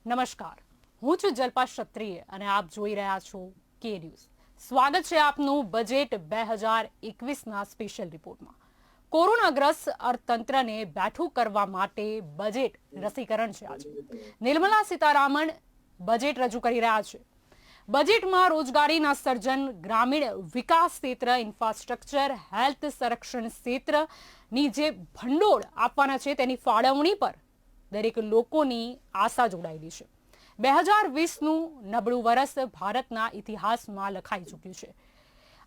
નમસ્કાર, હું છું જલ્પા ક્ષત્રિય અને આપ જોઈ રહ્યા છો કે ન્યૂઝ. સ્વાગત છે આપનું બજેટ 2021ના સ્પેશિયલ રિપોર્ટમાં. કોરોનાગ્રસ્ત અર્થતંત્રને બેઠું કરવા માટે બજેટ રસીકરણ છે. આજે નિર્મલા સીતારામન બજેટ રજૂ કરી રહ્યા છે. બજેટમાં રોજગારીના સર્જન, ગ્રામીણ વિકાસ ક્ષેત્ર, ઇન્ફ્રાસ્ટ્રક્ચર, હેલ્થ સંરક્ષણ ક્ષેત્રની જે ભંડોળ આપવાના છે તેની ફાળવણી પર દરેક લોકોની આશા જોડાયેલી છે. 2020નું નબળું વર્ષ ભારતના ઇતિહાસમાં લખાઈ ચૂક્યું છે.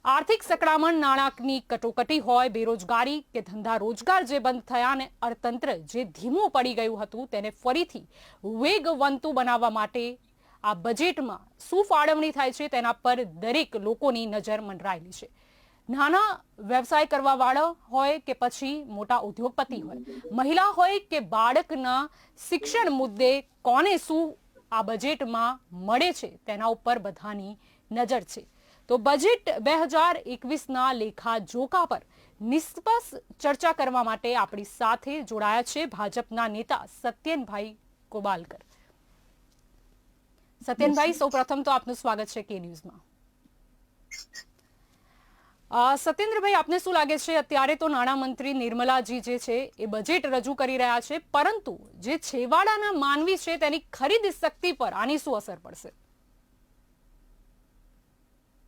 આર્થિક સંકળામણ, નાણાંની કટોકટી હોય, બેરોજગારી કે ધંધા રોજગાર જે બંધ થયા અને અર્થતંત્ર જે ધીમું પડી ગયું હતું તેને ફરીથી વેગવંતું બનાવવા માટે આ બજેટમાં શું ફાળવણી થાય છે તેના પર દરેક લોકોની નજર મંડરાયેલી છે. નાના વ્યવસાય કરવા વાળા હોય કે પછી મોટા ઉદ્યોગપતિ હોય, મહિલા હોય કે બાળકના શિક્ષણ મુદ્દે કોને શું આ બજેટમાં મળે છે તેના ઉપર બધાની નજર છે. તો બજેટ 2021ના લેખા જોખા પર નિષ્પક્ષ ચર્ચા કરવા માટે આપણી સાથે જોડાયા છે ભાજપના નેતા સત્યેનભાઈ કોબાલકર. સત્યેનભાઈ, સૌપ્રથમ તો આપનું સ્વાગત છે કે ન્યૂઝમાં. સત્યેન્દ્રભાઈ, આપને શું લાગે છે, અત્યારે તો નાણામંત્રી નિર્મલાજી જે છે એ બજેટ રજૂ કરી રહ્યા છે, પરંતુ જે છેવાડાના માનવી છે તેની ખરીદ શક્તિ પર આની શું અસર પડશે?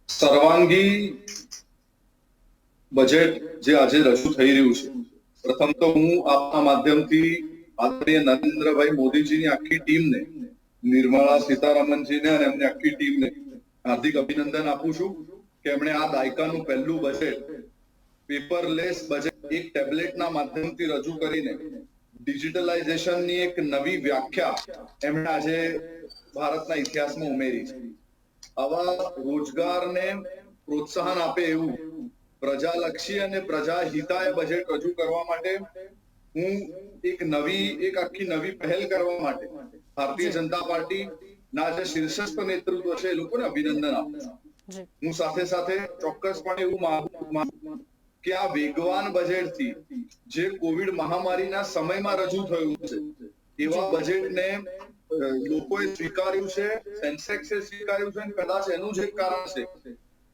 સર્વાંગી બજેટ જે આજે રજૂ થઈ રહ્યું છે, પ્રથમ તો હું આપના માધ્યમથી આદરણીય નરેન્દ્રભાઈ મોદીજીની આખી ટીમને, નિર્મલા સીતારામનજીને અને એમની આખી ટીમને હાર્દિક અભિનંદન આપું છું કે એમણે આ દાયકાનું પહેલું બજેટ, પેપરલેસ બજેટ, એક ટેબ્લેટના માધ્યમથી રજૂ કરીને ડિજિટલાઇઝેશનની એક નવી વ્યાખ્યા એમણે આજે ભારતના ઇતિહાસમાં ઉમેરી છે. આવા રોજગારને પ્રોત્સાહન આપે એવું પ્રજાલક્ષી અને પ્રજાહિતાય બજેટ રજૂ કરવા માટે હું એક આખી નવી પહેલ કરવા માટે ભારતીય જનતા પાર્ટીના જે શીર્ષસ્થ નેતૃત્વ છે એ લોકોને અભિનંદન આપું છું. હું સાથે સાથે ચોક્કસપણે એવું માનું કે આ વેગવાન બજેટથી જે કોવિડ મહામારીના સમયમાં રજૂ થયું છે એવા બજેટને લોકોએ સ્વીકાર્યું છે, સેન્સેક્સે સ્વીકાર્યું છે, અને કદાચ એનું જ એક કારણ છે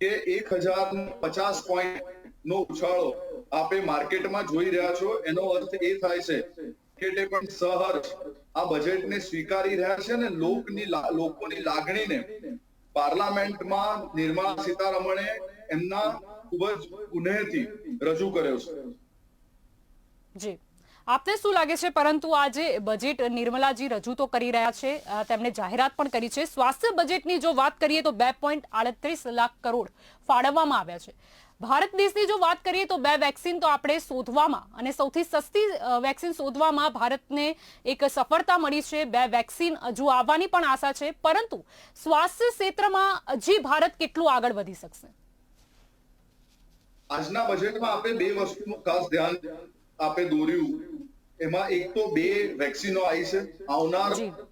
કે 1050 પોઈન્ટ નો ઉછાળો આપે માર્કેટમાં જોઈ રહ્યા છો. એનો અર્થ એ થાય છે કે તે પણ સહર્ષ આ બજેટને સ્વીકારી રહ્યા છે અને લોકોની લાગણીને પાર્લામેન્ટમાં નિર્મલા સીતારમણે એમના ખૂબ જ કુનેહથી રજૂ કર્યો છે. જી, આપને શું લાગે છે, પરંતુ આજે બજેટ નિર્મલાજી રજૂ તો કરી રહ્યા છે, તેમણે જાહેરાત પણ કરી છે. સ્વાસ્થ્ય બજેટની જો વાત કરીએ તો 2.38 લાખ કરોડ ફાળવવામાં આવ્યા છે. ભારત દેશની જો વાત કરીએ તો 2 વેક્સિન તો આપણે શોધવામાં અને સૌથી સસ્તી વેક્સિન શોધવામાં ભારતને એક સફળતા મળી છે. 2 વેક્સિન હજુ આવવાની પણ આશા છે, પરંતુ સ્વાસ્થ્ય ક્ષેત્રમાં હજી ભારત કેટલું આગળ વધી શકશે? આજના બજેટમાં આપણે 2 વસ્તુનું ખાસ ધ્યાન આપે દોર્યું. એમાં એક તો 2 વેક્સિનો આવી છે, આવનાર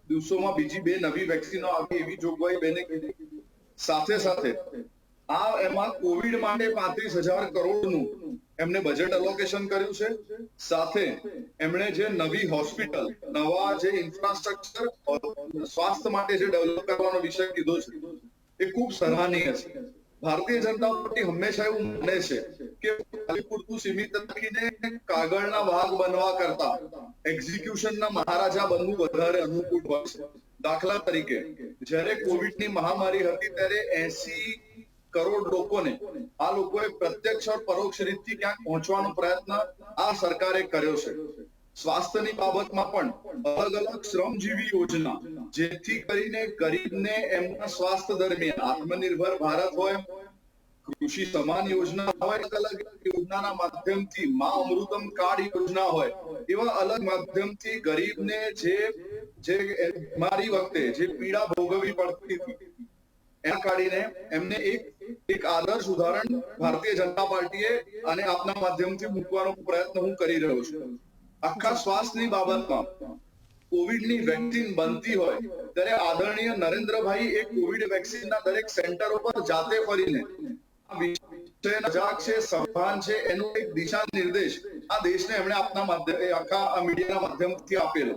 દિવસોમાં બીજી 2 નવી વેક્સિનો આવે એવી જોગવાઈ બેને કરી. સાથે સાથે એમાં કોવિડ માટે 35,000 કરોડનું એમને બજેટ એલોકેશન કર્યું છે. સાથે એમણે જે નવી હોસ્પિટલ, નવા જે ઇન્ફ્રાસ્ટ્રક્ચર સ્વાસ્થ્ય માટે જે ડેવલપ કરવાનો વિષય કીધો છે એ ખૂબ સરાહનીય છે. ભારતીય જનતા પાર્ટી હંમેશા એવું માને છે કે ખાલી પૂરતું સીમિત રાખીને કાગળના વાઘ બનવા કરતા એક્ઝિક્યુશનના મહારાજા બનવું વધારે અનુકૂળ હોય છે. દાખલા તરીકે જ્યારે કોવિડની મહામારી હતી ત્યારે 80 કરોડ લોકોને આ લોકોએ પ્રત્યક્ષ અને પરોક્ષ રીતથી ક્યાંક પહોંચવાનો પ્રયત્ન આ સરકારે કર્યો છે. સ્વાસ્થ્યની બાબતમાં પણ અલગ અલગ શ્રમજીવી યોજના, જેથી કરીને ગરીબને એમના સ્વાસ્થ્ય દરમિયાન આત્મનિર્ભર ભારત હોય, કૃષિ સમાન યોજના હોય, અલગ યોજનાના માધ્યમથી મા અમૃતમ કાર્ડ યોજના હોય, એવા અલગ માધ્યમથી ગરીબને જે મારી વખતે જે પીડા ભોગવવી પડતી હતી એના કાઢીને એમને એક આદર્શ ઉદાહરણ ભારતીય જનતા પાર્ટીએ અને આપના માધ્યમથી મૂકવાનો પ્રયત્ન હું કરી રહ્યો છું. આખા સ્વાસ્થ્યની બાબતમાં કોવિડની વેક્સિન બનતી હોય ત્યારે આદરણીય નરેન્દ્રભાઈ એક કોવિડ વેક્સિનના દરેક સેન્ટરો પર જાતે ફરીને આ વિષયના સજાગ છે, સભાન છે, એનો એક દિશા નિર્દેશ આ દેશને એમણે આપના આખા મીડિયાના માધ્યમથી આપેલો.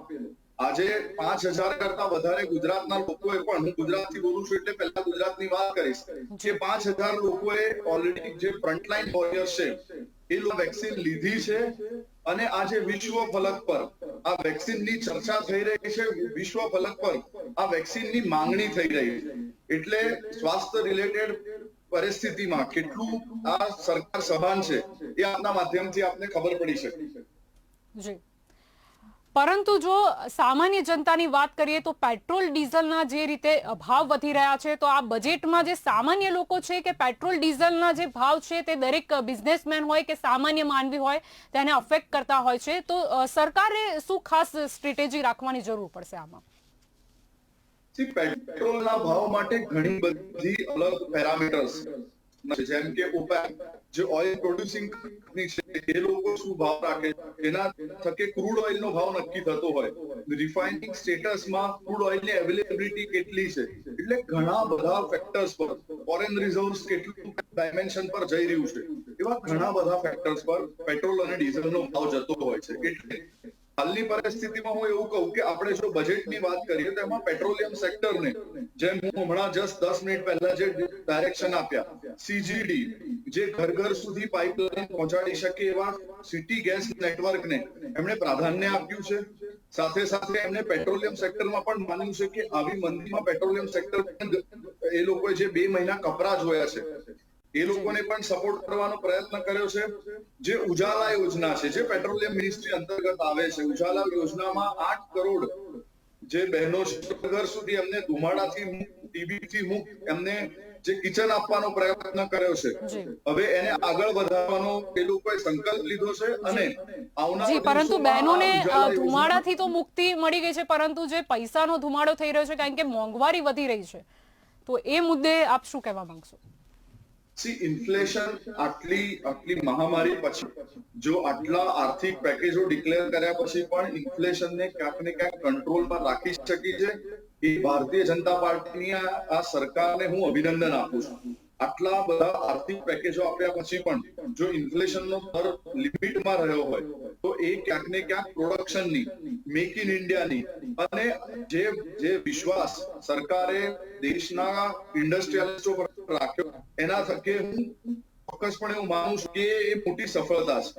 આજે 5,000 કરતા વધારે ગુજરાતના લોકોએ પણ, હું ગુજરાતથી બોલું છું એટલે પહેલા ગુજરાતની વાત કરીશ, કે 5,000 લોકોએ ઓલરેડી જે ફ્રન્ટલાઈન વોરિયર્સ છે એ લોકો વેક્સિન લીધી છે અને આજે વિશ્વ ફલક પર આ વેક્સિનની ચર્ચા થઈ રહી છે, વિશ્વ ફલક પર આ વેક્સિનની માંગણી થઈ રહી છે. એટલે સ્વાસ્થ્ય રિલેટેડ પરિસ્થિતિમાં કેટલું આ સરકાર સભાન છે એ આપના માધ્યમથી આપને ખબર પડી શકે. જી, પરંતુ જો સામાન્ય જનતાની વાત કરીએ તો પેટ્રોલ ડીઝલના જે રીતે ભાવ વધી રહ્યા છે, તો આ બજેટમાં જે સામાન્ય લોકો છે કે પેટ્રોલ ડીઝલના જે ભાવ છે તે દરેક બિઝનેસમેન હોય કે સામાન્ય માનવી હોય તેને અફેક્ટ કરતા હોય છે, તો સરકારે શું ખાસ સ્ટ્રેટેજી રાખવાની જરૂર પડશે આમાં? પેટ્રોલના ભાવ માટે ઘણી બધી અલગ પેરામીટર્સ છે, જેમ કે ઓપેક જે ઓઇલ પ્રોડ્યુસિંગ કંપની છે એ લોકો શું ભાવ રાખે, એના થકે ક્રૂડ ઓઇલનો ભાવ નક્કી થતો હોય, રિફાઇનિંગ સ્ટેટસમાં ક્રૂડ ઓઇલની અવેલેબિલિટી કેટલી છે, એટલે ઘણા બધા ફેક્ટર્સ પર, ફોરેન રિઝર્વ્સ કેટલું ડાયમેન્શન પર જઈ રહ્યું છે, એવા ઘણા બધા ફેક્ટર્સ પર પેટ્રોલ અને ડિઝલનો ભાવ જતો હોય છે. એટલે હાલની પરિસ્થિતિમાં હું એવું કહું કે આપણે જો બજેટની વાત કરીએ તો એમાં પેટ્રોલિયમ સેક્ટરને, જેમ હું હમણાં જસ્ટ 10 મિનિટ પહેલા જે ડાયરેક્શન આપ્યા, સીજીડી જે ઘર ઘર સુધી પાઇપલાઇન પહોંચાડી શકે એવા સિટી ગેસ નેટવર્કને એમણે પ્રાધાન્ય આપ્યું છે. સાથે સાથે એમણે પેટ્રોલિયમ સેક્ટરમાં પણ માન્યું છે કે આવી મંદીમાં પેટ્રોલિયમ સેક્ટર એ લોકોએ જે 2 મહિના કપરા જોયા છે એ લોકોને પણ સપોર્ટ કરવાનો પ્રયત્ન કર્યો છે. જે ઉજાલા યોજના છે જે પેટ્રોલિયમ મિનિસ્ટ્રી અંતર્ગત આવે છે, ઉજાલા યોજનામાં 8 કરોડ જે બહેનો ઘર સુધી એમને ધુમાડાથી મુક્ત, ટીબીથી મુક્ત એમને જે કિચન આપવાનો પ્રયત્ન કર્યો છે. હવે એને આગળ વધારવાનો એ લોકોએ સંકલ્પ લીધો છે અને આવનારા પરંતુ બહેનોને ધુમાડાથી તો મુક્તિ મળી ગઈ છે, પરંતુ જે પૈસાનો ધુમાડો થઈ રહ્યો છે કારણ કે મોંઘવારી વધી રહી છે, તો એ મુદ્દે આપ શું કહેવા માંગશો? ઇન્ફ્લેશન આટલી મહામારી પછી જો આટલા આર્થિક પેકેજો ડિક્લેર કર્યા પછી પણ ઇન્ફ્લેશનને ક્યાંક ને ક્યાંક કંટ્રોલમાં રાખી શકી છે એ ભારતીય જનતા પાર્ટીની આ સરકારને હું અભિનંદન આપું છું. આટલા બધા આર્થિક પેકેજો આપ્યા પછી પણ જો ઇન્ફ્લેશનનો દર લિમિટમાં રહ્યો હોય તો એ ક્યાંક ને ક્યાંક પ્રોડક્શનની, મેક ઇન ઇન્ડિયાની અને જે વિશ્વાસ સરકારે દેશના ઇન્ડસ્ટ્રીયલિસ્ટો પર રાખ્યો એના થકે હું ચોક્કસપણે હું માનું છું કે એ મોટી સફળતા છે.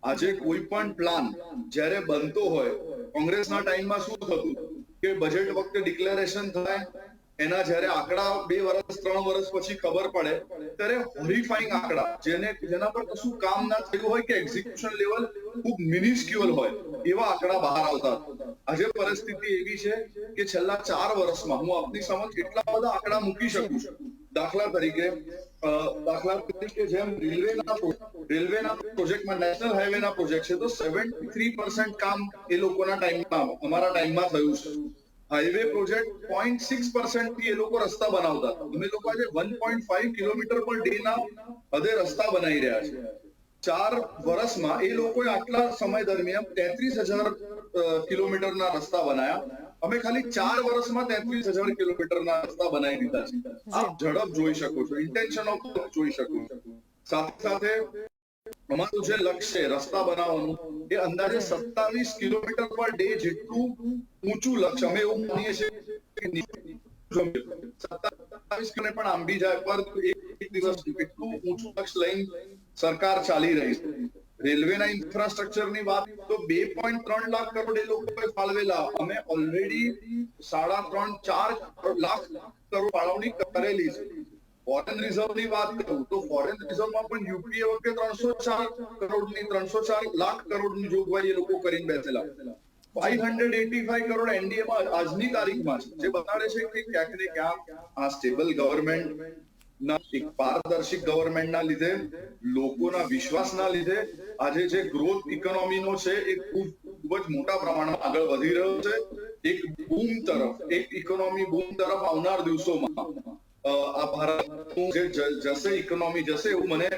આજે કોઈ પણ પ્લાન જ્યારે બનતો હોય, કોંગ્રેસના ટાઈમમાં શું થતું કે બજેટ વખતે ડિક્લેરેશન થાય, એના જ્યારે આંકડા 2 વર્ષ 3 વર્ષ પછી ખબર પડે ત્યારે હોરિફાઈંગ આંકડા જેના પર કશું કામ ના થયું હોય કે એક્ઝિક્યુશન લેવલ ખૂબ મિનિસ્ક્યુઅલ હોય એવા આંકડા બહાર આવતા. આજે પરિસ્થિતિ એવી છે કે છેલ્લા 4 વર્ષમાં હું આપની સમક્ષ એટલા બધા આંકડા મૂકી શકું છું. દાખલા તરીકે જેમ રેલવેના પ્રોજેક્ટમાં, નેશનલ હાઈવેના પ્રોજેક્ટ છે તો 73% કામ એ લોકોના ટાઈમમાં, અમારા ટાઈમમાં થયું છે. હાઈવે પ્રોજેક્ટ 0.6% થી એ લોકો રસ્તા બનાવતા હતા. અમે લોકો આજે 1.5 કિલોમીટર પર ડે ના હદે રસ્તા બનાવી રહ્યા છે. 4 વર્ષમાં એ લોકોએ આટલા સમય દરમિયાન 33,000 કિલોમીટરના રસ્તા બનાવ્યા. અમે ખાલી 4 વર્ષમાં 33,000 કિલોમીટરના રસ્તા બનાવી દીધા છે. આપ ઝડપ જોઈ શકો છો, ઇન્ટેન્શન ઓફ જોઈ શકો છો. સાથે સાથે અમારું જે લક્ષ્ય છે રસ્તા બનાવવાનું એ અંદાજે 27 કિલોમીટર પર ડે જેટલું ઊંચું લક્ષ્ય અમે એવું માનીએ છીએ કે 27 કિલોમીટર પણ આંબી જાય પર એક દિવસ એટલું ઊંચું લક્ષ્ય લઈને સરકાર ચાલી રહી છે. રેલવેના ઇન્ફ્રાસ્ટ્રક્ચરની વાત તો 2.3 લાખ કરોડ એ લોકોએ ફાળવેલા. અમે ઓલરેડી 3.5-4 લાખ કરોડ ફાળવણી કરેલી છે. ફોરેન રિઝર્વની વાત કરું તો ફોરેન રિઝર્વમાં પણ યુપીએ વખતે 304 લાખ કરોડની જોગવાઈ એ લોકો કરીને બેસેલા. 585 કરોડ એનડીએમાં આજની તારીખમાં છે, જે બતાડે છે કે ક્યાંક ને ક્યાંક આ સ્ટેબલ ગવર્નમેન્ટ ના, એક પારદર્શક ગવર્નમેન્ટના લીધે, લોકોના વિશ્વાસના લીધે આજે જે ગ્રોથ ઇકોનોમીનો છે એ ખૂબ જ મોટા પ્રમાણમાં આગળ વધી રહ્યો છે. એક બૂમ તરફ, એક ઇકોનોમી બૂમ તરફ આવનાર દિવસોમાં આ ભારતનું જે જશે ઇકોનોમી જશે એવું મને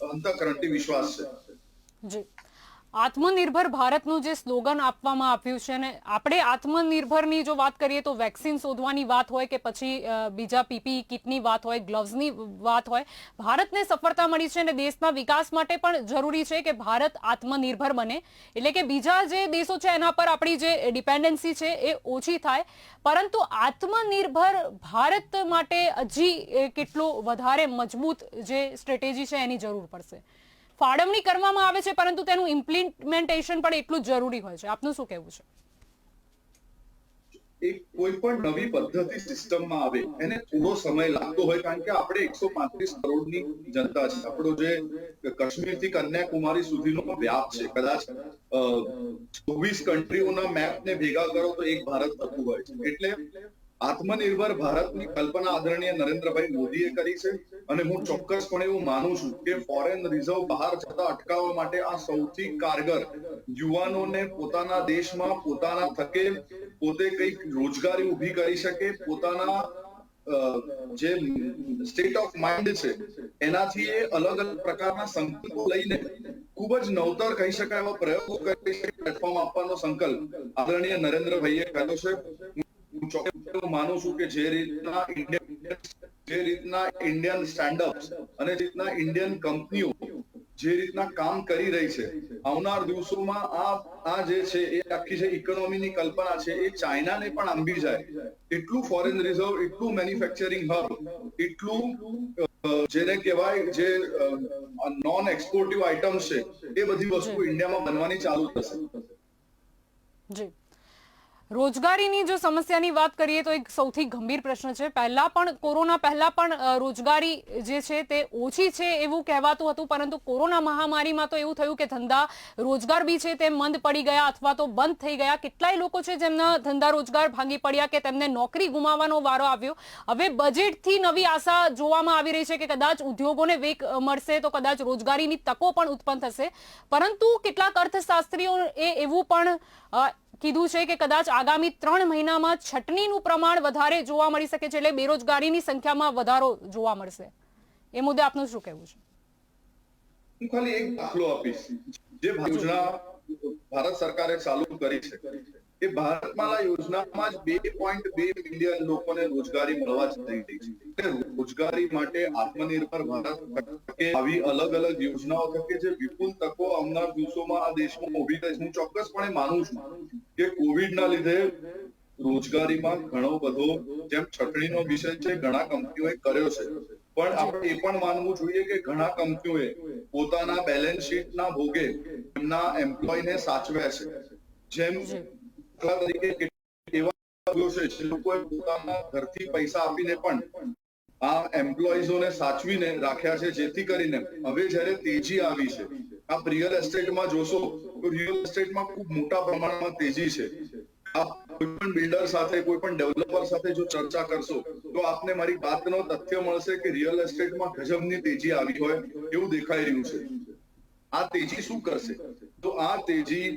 અંતઃકરણથી વિશ્વાસ છે. જી, આત્મનિર્ભર ભારતનું જે સ્લોગન આપવામાં આવ્યું છે અને આપણે આત્મનિર્ભરની જો વાત કરીએ તો વેક્સિન શોધવાની વાત હોય કે પછી બીજા પીપીઈ કિટની વાત હોય, ગ્લવ્સની વાત હોય, ભારતને સફળતા મળી છે અને દેશના વિકાસ માટે પણ જરૂરી છે કે ભારત આત્મનિર્ભર બને, એટલે કે બીજા જે દેશો છે એના પર આપણી જે ડિપેન્ડન્સી છે એ ઓછી થાય. પરંતુ આત્મનિર્ભર ભારત માટે હજી કેટલું વધારે મજબૂત જે સ્ટ્રેટેજી છે એની જરૂર પડશે. ફાળવણી કરવામાં આવે છે પરંતુ તેનું ઇમ્પ્લિમેન્ટેશન પણ એટલું જ જરૂરી હોય છે. આપનું શું કહેવું છે? એક કોઈ પણ નવી પદ્ધતિ સિસ્ટમમાં આવે એને થોડો સમય લાગતો હોય, કારણ કે આપણે 135 કરોડની જનતા છે. આપણો જે કાશ્મીર થી કન્યાકુમારી સુધીનો વ્યાપ છે, કદાચ 24 કન્ટ્રીઓના મેપને ભેગા કરો તો એક ભારત થતું હોય છે. એટલે આત્મનિર્ભર ભારતની કલ્પના આદરણીય નરેન્દ્રભાઈ મોદીએ કરી છે અને હું ચોક્કસપણે એવું માનું છું કે ફોરેન રિઝર્વ બહાર જતા અટકાવવા માટે આ સૌથી કારગર, યુવાનોને પોતાના દેશમાં પોતાના થકે પોતે કંઈક રોજગારી ઊભી કરી શકે, પોતાના જે સ્ટેટ ઓફ માઇન્ડ છે એનાથી એ અલગ અલગ પ્રકારના સંકલ્પો લઈને ખૂબ જ નવતર કહી શકાય એવા પ્રયોગો કરી શકે, પ્લેટફોર્મ આપવાનો સંકલ્પ આદરણીય નરેન્દ્રભાઈએ કર્યો છે. હું ચોક્કસ માનું છું કે જે રીતના ઇન્ડિયન સ્ટેન્ડઅપ્સ અને જે રીતના ઇન્ડિયન કંપનીઓ જે રીતના કામ કરી રહી છે, આવનાર દિવસોમાં આ જે છે એ આખી જે ઇકોનોમીની કલ્પના છે એ ચાઇનાને પણ આંબી જાય એટલું ફોરેન રિઝર્વ, એટલું મેન્યુફેક્ચરિંગ હબ, એટલું જેને કહેવાય જે નોન એક્સપોર્ટિવ આઇટમ્સ છે એ બધી વસ્તુ ઇન્ડિયામાં બનવાની ચાલુ થશે. જી, રોજગારીની જો સમસ્યાની વાત કરીએ તો એક સૌથી ગંભીર પ્રશ્ન છે. પહેલા પણ કોરોના પહેલા પણ રોજગારી જે છે તે ઓછી છે એવું કહેવાતું હતું, પરંતુ કોરોના મહામારીમાં તો એવું થયું કે ધંધા રોજગાર બી છે તે મંદ પડી ગયા અથવા તો બંધ થઈ ગયા. કેટલાય લોકો છે જેમના ધંધા રોજગાર ભાંગી પડ્યા કે તેમને નોકરી ગુમાવવાનો વારો આવ્યો. હવે બજેટથી નવી આશા જોવામાં આવી રહી છે કે કદાચ ઉદ્યોગોને વેગ મળશે તો કદાચ રોજગારીની તકો પણ ઉત્પન્ન થશે. પરંતુ કેટલાક અર્થશાસ્ત્રીઓએ એવું પણ કીધું છે કે કદાચ આગામી 3 મહિનામાં છટણીનું પ્રમાણ વધારે જોવા મળી શકે છે, એટલે બેરોજગારીની સંખ્યામાં વધારો જોવા મળશે. એ મુદ્દે આપનું શું કહેવું છે? હું ખાલી એક દાખલો આપીશ. જે યોજના ભારત સરકારે ચાલુ કરી છે એ ભારતમાલા યોજનામાં જ 2.2 મિલિયન લોકોને રોજગારી મળવા જઈ રહી છે. રોજગારી માટે આત્મનિર્ભર ભારત કે આવી અલગ અલગ યોજનાઓ થકી જે વિપુલ તકો આવનાર દિવસોમાં આ દેશમાં ઊભી થઈ છે. હું ચોક્કસપણે માનું છું કે કોવિડના લીધે રોજગારીમાં ઘણો બધો, જેમ છટણીનો વિષય છે, ઘણા કંપનીઓએ કર્યો છે, પણ આપણે એ પણ માનવું જોઈએ કે ઘણા કંપનીઓએ પોતાના બેલેન્સ શીટના ભોગે એમના એમ્પ્લોયને સાચવ્યા છે. જેમ તરીકે એવા છે જે લોકોએ પોતાના ઘરથી પૈસા આપીને પણ આ એમ્પ્લોઈઝોને સાચવીને રાખ્યા છે, જેથી કરીને હવે જ્યારે તેજી આવી છે, આપ રિયલ એસ્ટેટમાં જોશો તો રિયલ એસ્ટેટમાં ખૂબ મોટા પ્રમાણમાં તેજી છે. આપ કોઈ પણ બિલ્ડર સાથે, કોઈ પણ ડેવલપર સાથે જો ચર્ચા કરશો તો આપને મારી વાતનો તથ્ય મળશે કે રિયલ એસ્ટેટમાં ગજબની તેજી આવી હોય એવું દેખાઈ રહ્યું છે. આ તેજી શું કરશે? તો આ તેજી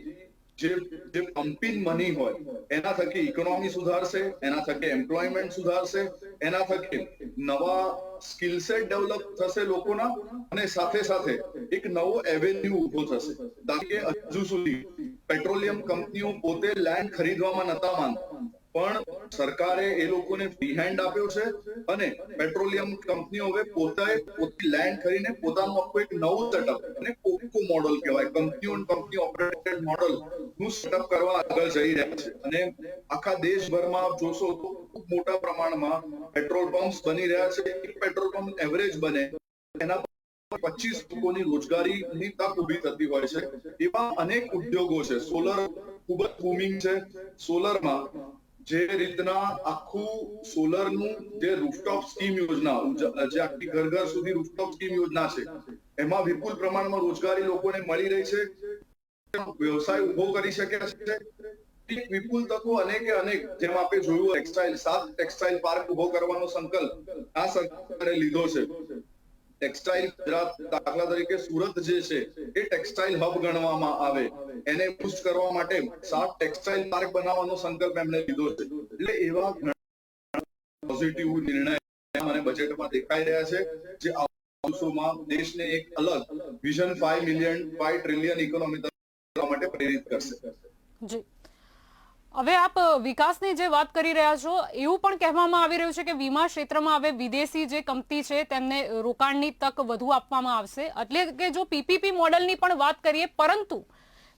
જે પમ્પિંગ મની હોય એના થકી ઇકોનોમી સુધારશે, એના થકી એમ્પ્લોયમેન્ટ સુધારશે, એના થકી નવા સ્કિલ સેટ ડેવલપ થશે લોકોના, અને સાથે સાથે એક નવો એવેન્યુ ઉભો થશે. કારણ કે હજુ સુધી પેટ્રોલિયમ કંપનીઓ પોતે લેન્ડ ખરીદવામાં નતા માંગતા, પણ સરકારે એ લોકોને ફ્રી હેન્ડ આપ્યો છે અને પેટ્રોલિયમ કંપનીઓ હવે પોતે લેન્ડ ખરીને પોતાનું આખું એક નવું સેટઅપ, અને કોકો મોડલ કહેવાય, કંપની ઓપરેટેડ મોડલ નું સેટઅપ કરવા આગળ જઈ રહ્યા છે. અને આખા દેશભરમાં આપ જોશો તો ખૂબ મોટા પ્રમાણમાં પેટ્રોલ પંપ્સ બની રહ્યા છે. એક પેટ્રોલ પંપ એવરેજ બને એના 25 લોકોની રોજગારીની તક ઊભી થતી હોય છે. એવા અનેક ઉદ્યોગો છે. સોલર ખૂબ જ બૂમિંગ છે. સોલરમાં જે રીતના આખું સોલરનું જે રૂફટોપ સ્કીમ યોજના, જે આખી ઘર ઘર સુધી રૂફટોપ સ્કીમ યોજના છે, એમાં વિપુલ પ્રમાણમાં રોજગારી લોકોને મળી રહી છે, વ્યવસાય ઉભો કરી શક્યા છે. વિપુલ તકો અનેકે અનેક, જેમ આપણે જોયું ટેક્સટાઇલ 7 ટેક્સટાઇલ પાર્ક ઉભો કરવાનો સંકલ્પ આ સરકારે લીધો છે. ટેક્સટાઇલ ગુજરાત, દાખલા તરીકે સુરત જે છે એ ટેક્સટાઇલ હબ ગણવામાં આવે, એને બૂસ્ટ કરવા માટે 7 ટેક્સટાઇલ પાર્ક બનાવવાનો સંકલ્પ એમણે લીધો છે. એટલે એવા પોઝિટિવ નિર્ણય મને બજેટમાં દેખાઈ રહ્યા છે, જે આવનારા દિવસોમાં દેશને એક અલગ વિઝન 5 ટ્રિલિયન ઇકોનોમી કરવા માટે પ્રેરિત કરશે. જી, હવે આપ વિકાસની જે વાત કરી રહ્યા છો, એવું પણ કહેવામાં આવી રહ્યું છે કે વીમા ક્ષેત્રમાં હવે વિદેશી જે કંપની છે તેમને રોકાણની તક વધુ આપવામાં આવશે, એટલે કે જો પીપીપી મોડલની પણ વાત કરીએ, પરંતુ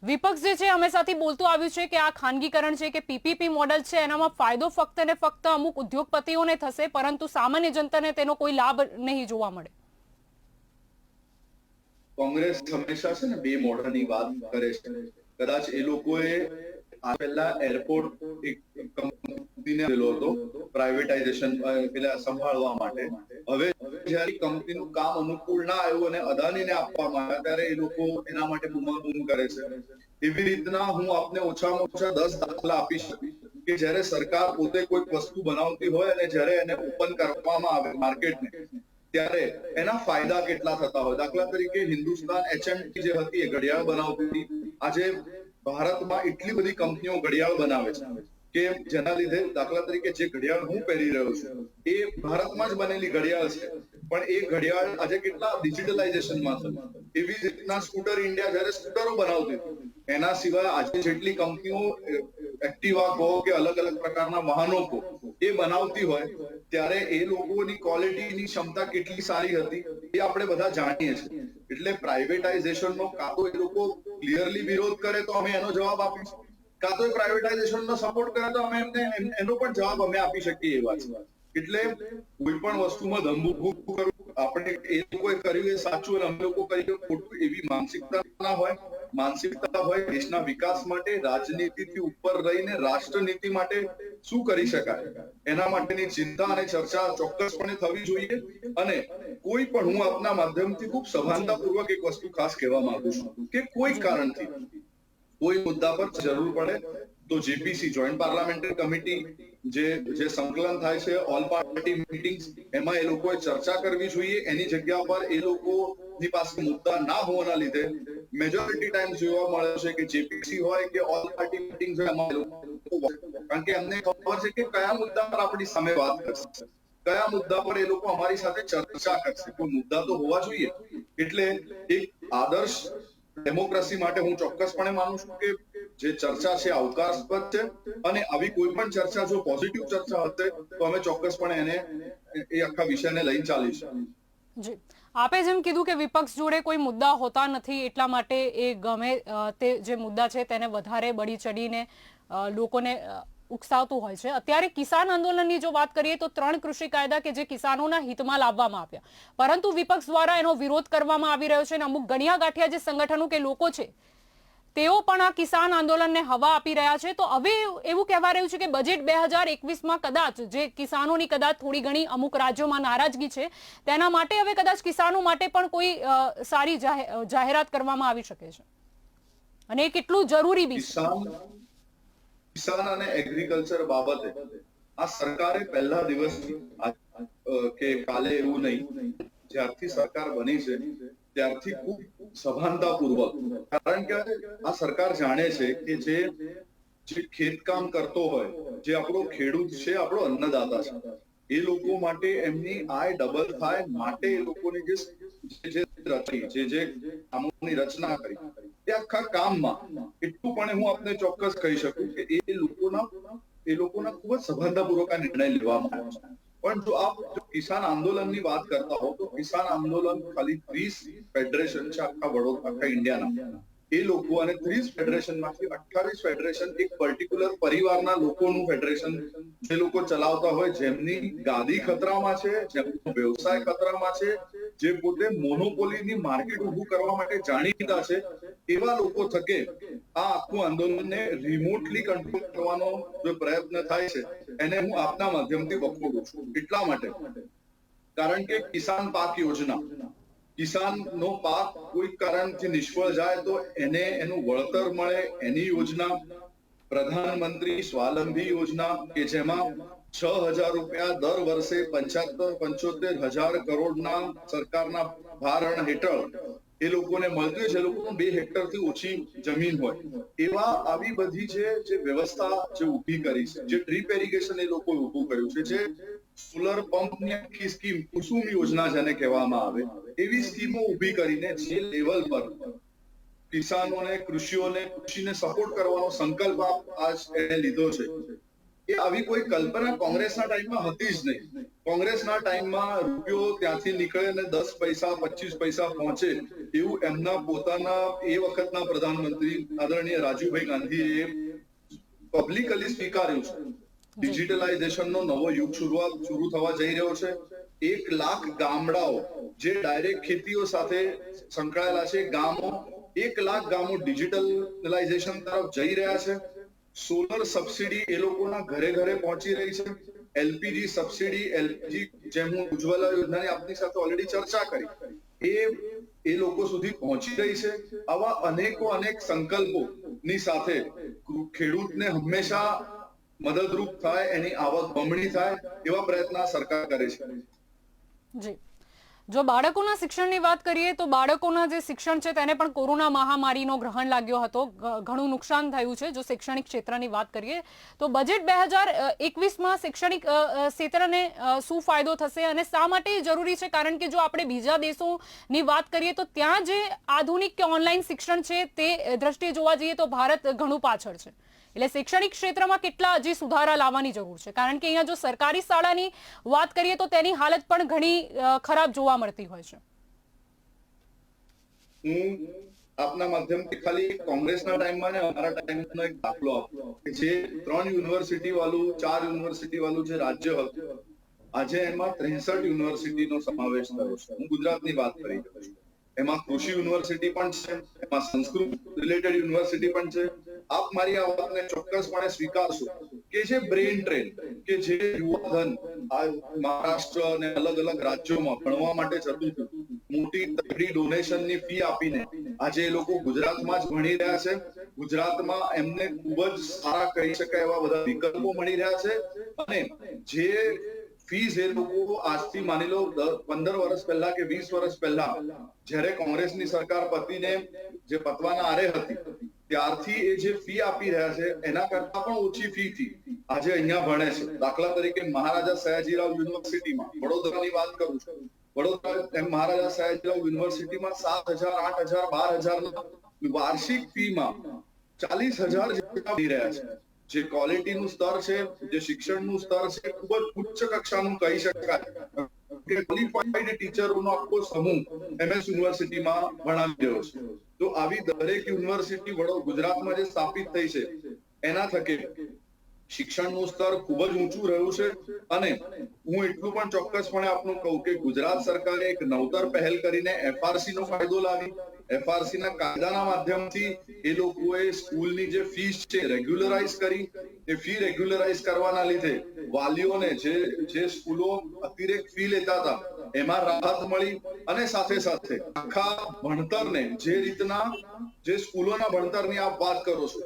વિપક્ષ જે છે હંમેશાથી બોલતું આવ્યું છે કે આ ખાનગીકરણ છે કે પીપીપી મોડલ છે એનામાં ફાયદો ફક્ત ને ફક્ત અમુક ઉદ્યોગપતિઓને થશે, પરંતુ સામાન્ય જનતાને તેનો કોઈ લાભ નહીં જોવા મળે. કોંગ્રેસ હંમેશા છે ને બે મોડલની વાત કરે છે. કદાચ એ લોકોએ આ પહેલા એરપોર્ટ એક કંપનીને આપેલો હતો પ્રાઇવેટાઇઝેશન પેલા સંભાળવા માટે. હવે જ્યારે કંપનીનું કામ અનુકૂળ ના આવ્યું અને અદાનીને આપવામાં આવ્યા ત્યારે એ લોકો એના માટે બૂમાબૂમ કરે છે. એવી રીતના હું આપને ઓછામાં ઓછા 10 દાખલા આપી શકું કે જ્યારે સરકાર પોતે કોઈક વસ્તુ બનાવતી હોય અને જ્યારે એને ઓપન કરવામાં આવે માર્કેટને, ત્યારે એના ફાયદા કેટલા થતા હોય. દાખલા તરીકે હિન્દુસ્તાન એચએમટી જે હતી એ ઘડિયાળ બનાવતી હતી. આજે ભારતમાં એટલી બધી કંપનીઓ ઘડિયાળ બનાવે છે કે જેના લીધે દાખલા તરીકે જે ઘડિયાળ હું પહેરી રહ્યો છું એ ભારતમાં જ બનેલી ઘડિયાળ છે, પણ એ ઘડિયાળ આજે કેટલા ડિજિટલાઇઝેશનમાં છે. એવી જ રીતના સ્કૂટર ઇન્ડિયા જ્યારે સ્કૂટરો બનાવતી હતી, એના સિવાય આજે જેટલી કંપનીઓ એક્ટિવા કહો કે અલગ અલગ પ્રકારના વાહનો કહો એ બનાવતી હોય, ત્યારે એ લોકોની ક્વોલિટીની ક્ષમતા કેટલી સારી હતી એ આપણે બધા જાણીએ છીએ. એટલે પ્રાઇવેટાઇઝેશનનો કાં તો એ લોકો ક્લિયરલી વિરોધ કરે તો અમે એનો જવાબ આપીશું, કાં તો પ્રાઇવેટાઇઝેશનનો સપોર્ટ કરે તો અમે એનો પણ જવાબ અમે આપી શકીએ એવા છે. એટલે કોઈ પણ વસ્તુમાં ધંધો કરવું, આપણે એ લોકોએ કર્યું એ સાચું અને અમે લોકો કર્યું ખોટું, એવી માનસિકતા ના હોય. માનસિકતા હોય દેશના વિકાસ માટે, રાજનીતિથી ઉપર રહીને રાષ્ટ્રનીતિ માટે શું કરી શકાય એના માટેની ચિંતા અને ચર્ચા ચોક્કસપણે થવી જોઈએ. અને કોઈ પણ, હું આપના માધ્યમથી ખૂબ સભાનતાપૂર્વક એક વસ્તુ ખાસ કહેવા માંગુ છું કે કોઈ કારણથી કોઈ મુદ્દા પર જરૂર પડે તો જેપીસી જોઈન્ટ પાર્લામેન્ટરી કમિટી જે સંકલન થાય છે, ઓલ પાર્ટી મીટિંગ્સ, એમાં એ લોકોએ ચર્ચા કરવી જોઈએ. એની જગ્યા પર એ લોકોની પાસે મુદ્દા ના હોવાના લીધે મેજોરિટી ટાઈમ જોવા મળે છે કે જેપીસી હોય કે ઓલ પાર્ટી મીટિંગ્સ હોય, કારણ કે એમને ખબર છે કે કયા મુદ્દા પર આપણી સામે વાત કરશે, કયા મુદ્દા પર એ લોકો અમારી સાથે ચર્ચા કરશે. કોઈ મુદ્દા તો હોવા જોઈએ. એટલે એક આદર્શ ડેમોક્રેસી માટે હું ચોક્કસપણે માનું છું કે જે ચર્ચા છે અવકાશપ્રદ છે, અને આવી કોઈ પણ ચર્ચા જો પોઝિટિવ ચર્ચા હશે તો અમે ચોક્કસપણે એને એ આખા વિષયને લઈને ચાલીશું. જી, આપે જેમ કીધું કે વિપક્ષ જોડે કોઈ મુદ્દા હોતા નથી, એટલા માટે એ ગમે તે જે મુદ્દા છે તેને વધારે બળી ચડીને લોકોને ઉકસાવતું હોય છે. અત્યારે કિસાન આંદોલનની જો વાત કરીએ તો 3 કૃષિ કાયદા કે જે કિસાનોના હિતમાં લાવવામાં આવ્યા, પરંતુ વિપક્ષ દ્વારા એનો વિરોધ કરવામાં આવી રહ્યો છે અને અમુક ગણ્યા ગાંઠિયા જે સંગઠનો કે લોકો છે તેઓ પણ આ કિસાન આંદોલનને હવા આપી રહ્યા છે. તો હવે એવું કહેવા રહ્યું છે કે બજેટ 2021માં કદાચ જે કિસાનોની કદાચ થોડી ઘણી અમુક રાજ્યોમાં નારાજગી છે તેના માટે હવે કદાચ કિસાનો માટે પણ કોઈ સારી જાહેરાત કરવામાં આવી શકે છે, અને એ કેટલું જરૂરી બી છે. કિસાન અને એગ્રીકલ્ચર બાબતે આ સરકારે પહેલા દિવસથી કે કાલે એવું નહીં, જ્યારથી સરકાર બની છે ત્યારથી ખૂબ સભાનતાપૂર્વક, કારણ કે આ સરકાર જાણે છે કે જે ખેતકામ કરતો હોય, જે આપણો ખેડૂત છે, આપણો અન્નદાતા છે, એ લોકો માટે એમની આય ડબલ થાય માટે એ લોકોની જે કામોની રચના કરી એ આખા કામમાં એટલું પણ હું આપને ચોક્કસ કહી શકું કે એ લોકોના ખૂબ જ સભાનતાપૂર્વક આ નિર્ણય લેવામાં આવ્યો છે. પણ જો આપ કિસાન આંદોલનની વાત કરતા હો તો કિસાન આંદોલન ખાલી 30 ફેડરેશન છે આખા ઇન્ડિયાના, એ લોકો, અને 30 ફેડરેશનમાંથી 28 ફેડરેશન એક પર્ટિક્યુલર પરિવારના લોકોનું ફેડરેશન જે લોકો ચલાવતા હોય, જેમની ગાદી ખતરામાં છે, જેમનો વ્યવસાય ખતરામાં છે, જે પોતે મોનોપોલીની માર્કેટ ઊભું કરવા માટે જાણીતા છે, એવા લોકો થકે આ આખું આંદોલનને રિમોટલી કંટ્રોલ કરવાનો જે પ્રયત્ન થાય છે એને હું આપના માધ્યમથી વખોડું છું. એટલા માટે કારણ કે કિસાન પાક યોજના, કિસાનનો પાક કોઈ કારણથી નિષ્ફળ જાય તો એને એનું વળતર મળે એની યોજના, પ્રધાનમંત્રી સ્વાવલંબી યોજના કે જેમાં 6,000 રૂપિયા દર વર્ષે 75,000 કરોડના સરકારના ભારણ હેઠળ એ લોકોને મળતું છે. લોકોનું 2 હેક્ટરથી ઓછી જમીન હોય એવા આવી બધી જે વ્યવસ્થા જે ઊભી કરી છે, જે ડ્રીપ ઇરિગેશન એ લોકો ઊભું કર્યું છે, જે સોલર પંપની આખી સ્કીમ કુસુમ યોજના જેને કહેવામાં આવે, એવી સ્કીમો ઊભી કરીને જે લેવલ પર કિસાનોને કૃષિને સપોર્ટ કરવાનો સંકલ્પ આજ એને લીધો છે એ આવી કોઈ કલ્પના કોંગ્રેસના ટાઈમમાં હતી જ નહીં. કોંગ્રેસના ટાઈમમાં રૂપિયો ત્યાંથી નીકળે ને 10 પૈસા 25 પૈસા પહોંચે એવું એમના પોતાના એ વખતના પ્રધાનમંત્રી આદરણીય રાજીવભાઈ ગાંધીએ પબ્લિકલી સ્વીકાર્યું છે. ડિજિટલાઇઝેશનનો નવો યુગ શરૂ થવા જઈ રહ્યો છે. 1 લાખ ગામડાઓ જે ડાયરેક્ટ ખેતીઓ સાથે સંકળાયેલા છે, ગામો 1 લાખ ગામો ડિજિટલાઇઝેશન તરફ જઈ રહ્યા છે. સોલર સબસિડી એ લોકોના ઘરે ઘરે પહોંચી રહી છે. એલપીજી સબસિડી, એલપીજી જેમ હું ઉજ્જવલા યોજનાની આપની સાથે ઓલરેડી ચર્ચા કરી એ લોકો સુધી પહોંચી રહી છે. આવા અનેક સંકલ્પોની સાથે ખેડૂતને હંમેશા મદદરૂપ થાય, એની આવક બમણી થાય એવા પ્રયત્ન સરકાર કરે છે. જી, જો બાળકોના શિક્ષણની વાત કરીએ તો બાળકોના જે શિક્ષણ છે તેને પણ કોરોના મહામારીનો ગ્રહણ લાગ્યો હતો, ઘણું નુકસાન થયું છે. જો શૈક્ષણિક ક્ષેત્રની વાત કરીએ તો બજેટ 2021માં શૈક્ષણિક ક્ષેત્રને શું ફાયદો થશે અને શા માટે જરૂરી છે? કારણ કે જો આપણે બીજા દેશોની વાત કરીએ તો ત્યાં જે આધુનિક કે ઓનલાઈન શિક્ષણ છે તે દ્રષ્ટિએ જોવા જઈએ તો ભારત ઘણું પાછળ છે. એટલે શૈક્ષણિક ક્ષેત્રમાં કેટલા હજી સુધારા લાવવાની જરૂર છે? કારણ કે અહીંયા જો સરકારી શાળાની વાત કરીએ તો તેની હાલત પણ ઘણી ખરાબ જોવા મળતી હોય છે. હું આપના માધ્યમથી ખાલી કોંગ્રેસના ટાઈમમાં ને અમારા ટાઈમનો એક દાખલો આપું કે જે 3 યુનિવર્સિટી વાળું 4 યુનિવર્સિટી વાળું જે રાજ્ય હતું, આજે એમાં 63 યુનિવર્સિટીનો સમાવેશ થયો છે. હું ગુજરાતની વાત કરી રહ્યો છું. એમાં કૃષિ યુનિવર્સિટી પણ છે, એમાં સંસ્કૃત રિલેટેડ યુનિવર્સિટી પણ છે. આપ મારી આ વાતને ચોક્કસપણે સ્વીકારશો કે જે બ્રેન ટ્રેન કે જે યુવાધન મહારાષ્ટ્ર અને અલગ રાજ્યોમાં ભણવા માટે જતું હતું, મોટી તગડી ડોનેશનની ફી આપીને આજે એ લોકો ગુજરાતમાં જ ભણી રહ્યા છે. ગુજરાતમાં એમને ખૂબ જ સારા કહી શકાય એવા બધા વિકલ્પો મળી રહ્યા છે. અને જે ફીસ એ લોકો આજથી માની લો 15 વર્ષ પહેલા કે 20 વર્ષ પહેલા જ્યારે કોંગ્રેસની સરકાર પતીને જે પતવાના આરે હતી ત્યારથી એ જે ફી આપી રહ્યા છે એના કરતા પણ ઓછી ફી થી આજે અહીંયા ભણે છે. દાખલા તરીકે મહારાજા સયાજીરાવ યુનિવર્સિટીમાં, વડોદરાની વાત કરું છું, વડોદરા મહારાજા સયાજીરાવ યુનિવર્સિટીમાં 7,000, 8,000, 12,000 વાર્ષિક ફીમાં 40,000 જેટલા ભણી રહ્યા છે. જે ક્વોલિટીનું સ્તર છે, જે શિક્ષણનું સ્તર છે, ખૂબ જ ઉચ્ચ કક્ષાનું કહી શકાય. ક્વોલિફાઈડ ટીચરોનો આખો સમૂહ એમએસ યુનિવર્સિટીમાં ભણાવી રહ્યો છે. તો આવી દરેક યુનિવર્સિટી ગુજરાતમાં જે સ્થાપિત થઈ છે એના થકે શિક્ષણનું સ્તર ખૂબ જ ઊંચું રહ્યું છે. અને હું એટલું પણ ચોક્કસપણે આપનું કહું કે ગુજરાત સરકારે એક નવતર પહેલ કરીને એફઆરસી નો કાયદો લાવી. એફઆરસી ના કાયદાના માધ્યમથી એ લોકોએ સ્કૂલની જે ફીસ છે રેગ્યુલરાઇઝ કરી. એ ફી રેગ્યુલરાઇઝ કરવાના લીધે વાલીઓને જે સ્કૂલો અતિરેક ફી લેતા હતા એમાં રાહત મળી. અને સાથે સાથે આખા ભણતરને જે રીતના જે સ્કૂલોના ભણતરની આપ વાત કરો છો,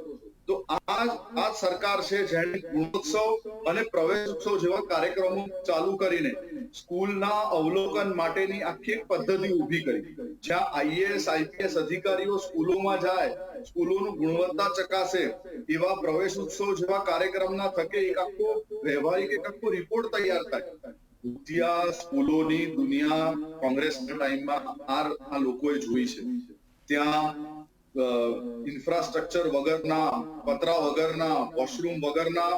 તો આ સરકાર છે જેણે ગુણોત્સવ અને પ્રવેશોત્સવ જેવા કાર્યક્રમો ચાલુ કરીને સ્કૂલના અવલોકન માટેની આખી એક પદ્ધતિ ઊભી કરી. જ્યાં આઈએએસ આઈપીએસ અધિકારીઓ સ્કૂલોમાં જાય, સ્કૂલોનું ગુણવત્તા ચકાસે, એવા પ્રવેશોત્સવ જેવા કાર્યક્રમના થકે એક આખો વ્યવહારિક એક આખો રિપોર્ટ તૈયાર થાય. ભૂતિયા સ્કૂલોની દુનિયા કોંગ્રેસના ટાઈમમાં આ લોકોએ જોઈ છે. ત્યાં ઇન્ફ્રાસ્ટ્રક્ચર વગરના, પતરા વગરના, વોશરૂમ વગરના